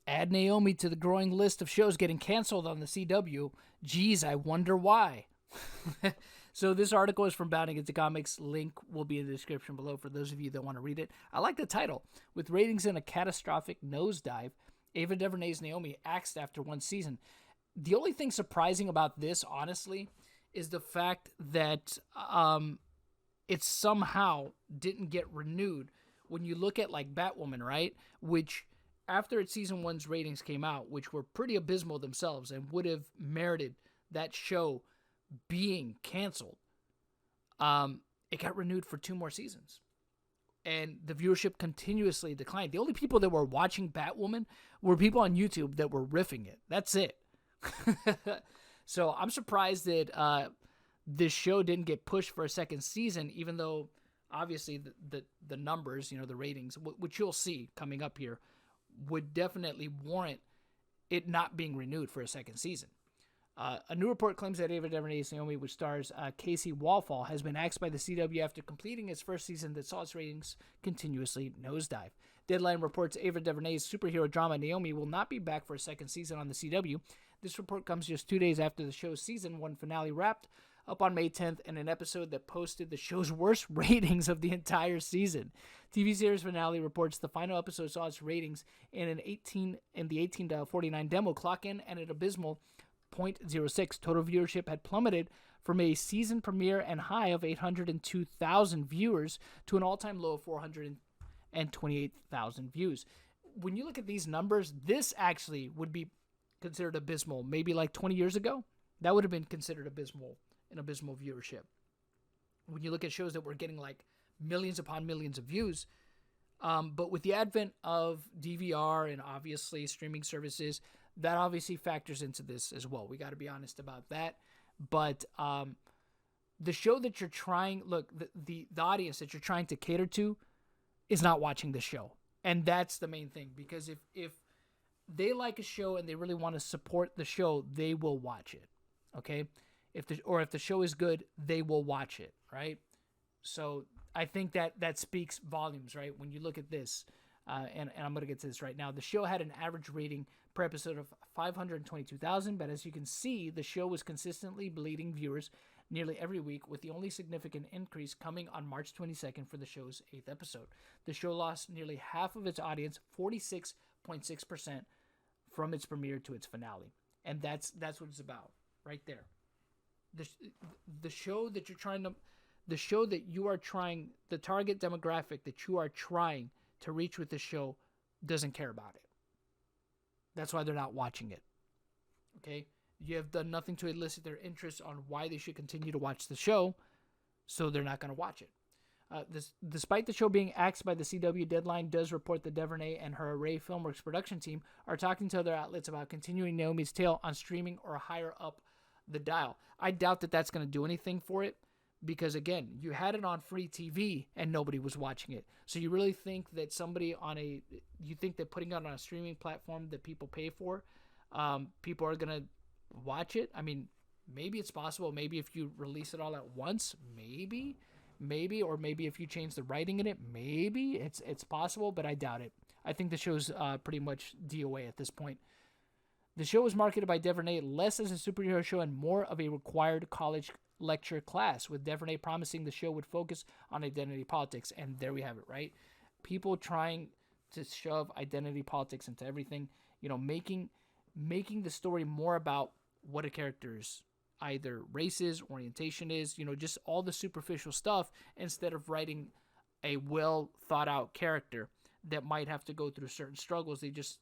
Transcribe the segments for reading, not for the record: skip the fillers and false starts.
Add Naomi to the growing list of shows getting canceled on the CW. Geez, I wonder why. So this article is from Bounding Into Comics. Link will be in the description below for those of you that want to read it. I like the title. With ratings in a catastrophic nosedive, Ava DuVernay's Naomi axed after one season. The only thing surprising about this, honestly, is the fact that it somehow didn't get renewed. When you look at like Batwoman, right, which after its season 1's ratings came out, which were pretty abysmal themselves and would have merited that show being canceled, it got renewed for 2 more seasons. And the viewership continuously declined. The only people that were watching Batwoman were people on YouTube that were riffing it. That's it. So I'm surprised that this show didn't get pushed for a second season, even though obviously the numbers, the ratings, which you'll see coming up here, would definitely warrant it not being renewed for a second season. A new report claims that Ava DuVernay's Naomi, which stars Casey Wallfall, has been axed by the CW after completing its first season that saw its ratings continuously nosedive. Deadline reports Ava DuVernay's superhero drama Naomi will not be back for a second season on the CW. This report comes just 2 days after the show's season 1 finale wrapped up on May 10th in an episode that posted the show's worst ratings of the entire season. TV series finale reports the final episode saw its ratings in the 18 to 49 demo clock in and an abysmal 0.06. Total viewership had plummeted from a season premiere and high of 802,000 viewers to an all-time low of 428,000 views. When you look at these numbers, this actually would be considered abysmal. Maybe like 20 years ago, that would have been considered abysmal, an abysmal viewership. When you look at shows that were getting like millions upon millions of views, but with the advent of DVR and obviously streaming services, that obviously factors into this as well. We got to be honest about that. But the show that you're trying, look, the audience that you're trying to cater to is not watching the show. And that's the main thing. Because if they like a show and they really want to support the show, they will watch it. Okay? If the show is good, they will watch it, right? So I think that speaks volumes, right? When you look at this, and I'm going to get to this right now. The show had an average rating per episode of 522,000, but as you can see, the show was consistently bleeding viewers nearly every week, with the only significant increase coming on March 22nd for the show's 8th episode. The show lost nearly half of its audience, 46.6%, from its premiere to its finale. And that's what it's about, right there. The show that you're trying to, the show that you are trying, the target demographic that you are trying to reach with the show doesn't care about it. That's why they're not watching it. Okay? You have done nothing to elicit their interest on why they should continue to watch the show, so they're not going to watch it. Despite the show being axed by the CW, Deadline does report that Duvernay and her Array Filmworks production team are talking to other outlets about continuing Naomi's tale on streaming or higher up the dial. I doubt that that's going to do anything for it, because again, you had it on free TV and nobody was watching it. So you really think that you think that putting it on a streaming platform that people pay for, people are going to watch it? I mean, maybe it's possible. Maybe if you release it all at once, maybe, or maybe if you change the writing in it, maybe it's possible, but I doubt it. I think the show's pretty much DOA at this point. The show was marketed by Duvernay less as a superhero show and more of a required college lecture class, with Duvernay promising the show would focus on identity politics. And there we have it, right? People trying to shove identity politics into everything, making the story more about what a character's either race is, orientation is, just all the superficial stuff, instead of writing a well thought out character that might have to go through certain struggles. They just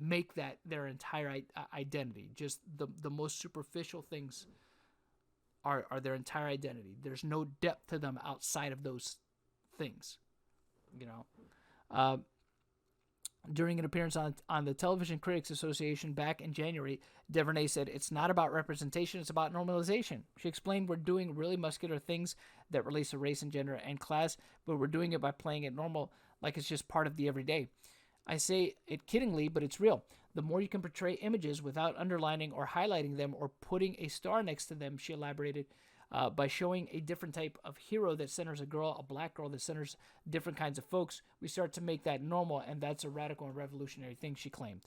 make that their entire identity. Just the most superficial things are their entire identity. There's no depth to them outside of those things, During an appearance on the Television Critics Association back in January, Duvernay said, "It's not about representation, it's about normalization." She explained, "We're doing really muscular things that relate to race and gender and class, but we're doing it by playing it normal, like it's just part of the everyday. I say it kiddingly, but it's real. The more you can portray images without underlining or highlighting them or putting a star next to them," she elaborated, By showing a different type of hero that centers a girl, a black girl that centers different kinds of folks, we start to make that normal, and that's a radical and revolutionary thing, she claimed.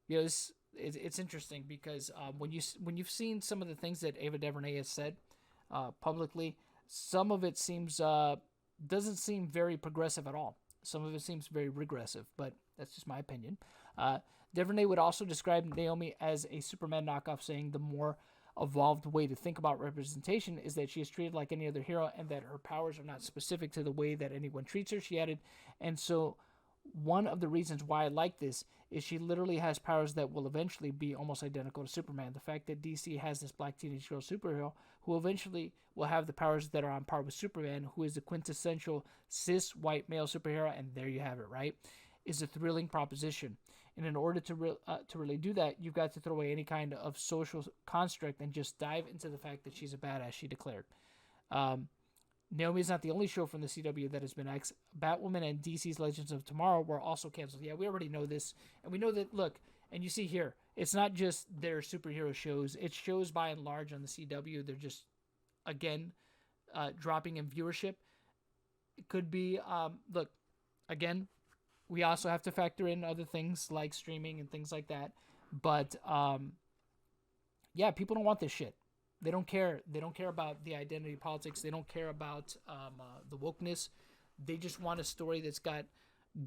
It's interesting because when you've seen some of the things that Ava DuVernay has said publicly, some of it seems doesn't seem very progressive at all. Some of it seems very regressive, but that's just my opinion. DuVernay would also describe Naomi as a Superman knockoff, saying the more evolved way to think about representation is that she is treated like any other hero and that her powers are not specific to the way that anyone treats her, she added. And so one of the reasons why I like this is she literally has powers that will eventually be almost identical to Superman. The fact that DC has this black teenage girl superhero who eventually will have the powers that are on par with Superman, who is the quintessential cis white male superhero, and there you have it, right? Is a thrilling proposition. And in order to really do that, you've got to throw away any kind of social construct and just dive into the fact that she's a badass, she declared. Naomi is not the only show from the CW that has been axed. Batwoman and DC's Legends of Tomorrow were also canceled. Yeah, we already know this. And we know that, look, and you see here, it's not just their superhero shows. It's shows by and large on the CW. They're just, again, dropping in viewership. It could be, look, again, we also have to factor in other things like streaming and things like that. But, yeah, people don't want this shit. They don't care. They don't care about the identity politics. They don't care about the wokeness. They just want a story that's got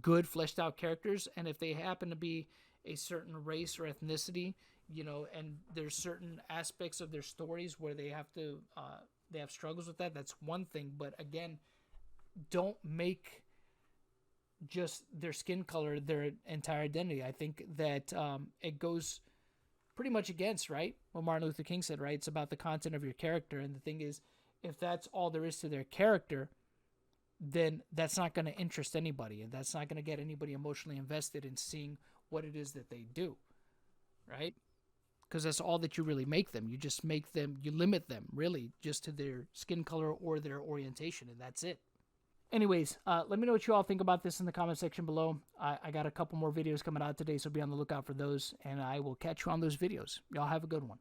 good fleshed out characters. And if they happen to be a certain race or ethnicity, you know, and there's certain aspects of their stories where they have struggles with that, that's one thing. But again, don't make just their skin color their entire identity. I think that it goes pretty much against, right, what Martin Luther King said, right? It's about the content of your character. And the thing is, if that's all there is to their character, then that's not going to interest anybody, and that's not going to get anybody emotionally invested in seeing what it is that they do, right? Because that's all that you really make them. You just make them, you limit them really just to their skin color or their orientation, and that's it. Anyways, let me know what you all think about this in the comment section below. I got a couple more videos coming out today, so be on the lookout for those, and I will catch you on those videos. Y'all have a good one.